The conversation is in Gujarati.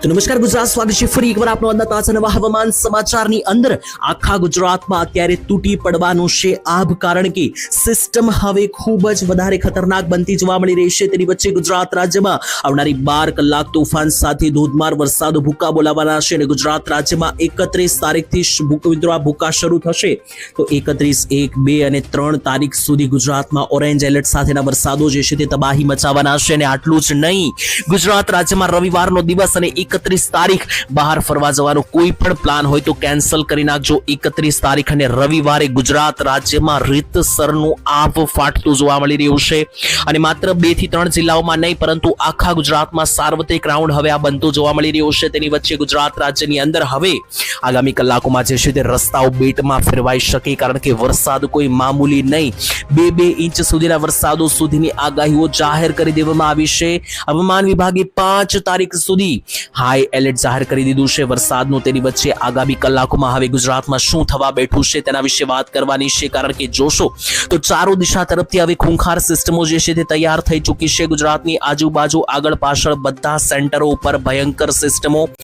તો નમસ્કાર ગુજરાત, સ્વાગત છે ફરી એકવાર આપનો આજના તાજા નવા હવામાન સમાચારની અંદર। આખા ગુજરાતમાં અત્યારે તૂટી પડવાનું છે આભ, કારણ કે સિસ્ટમ હવે ખૂબ જ વધારે ખતરનાક બનતી જોવા મળી રહી છે। તેની વચ્ચે ગુજરાત રાજ્યમાં આવનારી 12 કલાક તોફાન સાથે ધોધમાર વરસાદ ભૂકા બોલાવવાના છે અને ગુજરાત રાજ્યમાં 31 તારીખથી ભૂકા શરૂ થશે। તો 31, 1, 2 અને 3 તારીખ સુધી ગુજરાતમાં ઓરેન્જ એલર્ટ સાથેના વરસાદો જે છે તે તબાહી મચાવવાના છે। અને આટલું જ નહીં, ગુજરાત રાજ્યમાં રવિવારનો દિવસ અને 31 તારીખ બહાર ફરવા જવાનો કોઈ પણ પ્લાન હોય તો કેન્સલ કરી નાખજો। 31 તારીખ અને રવિવારે ગુજરાત રાજ્યમાં રીતસરનું આભ ફાટતું જોવા મળી રહ્યું છે અને માત્ર 2 થી 3 જિલ્લાઓમાં નહીં પરંતુ આખા ગુજરાતમાં સાર્વત્રિક રાઉન્ડ હવે આ બનતું જોવા મળી રહ્યું છે। તેની વચ્ચે ગુજરાત રાજ્યની અંદર હવે આગામી કલાકોમાં જે છે તે રસ્તાઓ બેટમાં ફેરવાઈ શકે, કારણ કે વરસાદ કોઈ મામૂલી નહીં, 2 ઇંચ સુધીના વરસાદો સુધીની આગાહીઓ જાહેર કરી દેવામાં આવી છે। હવામાન વિભાગે 5 તારીખ સુધી હાઈ એલર્ટ જાહેર કરી દીધું છે વરસાદનું। તેની વચ્ચે આગામી કલાકોમાં હવે ગુજરાતમાં શું થવા બેઠું છે તેના વિશે વાત કરવાની છે, કારણ કે જોશો તો ચારો દિશા તરફથી હવે ખૂંખાર સિસ્ટમો જે છે તે તૈયાર થઈ ચૂકી છે। ગુજરાતની આજુબાજુ આગળ પાછળ બધા સેન્ટરો ઉપર ભયંકર સિસ્ટમો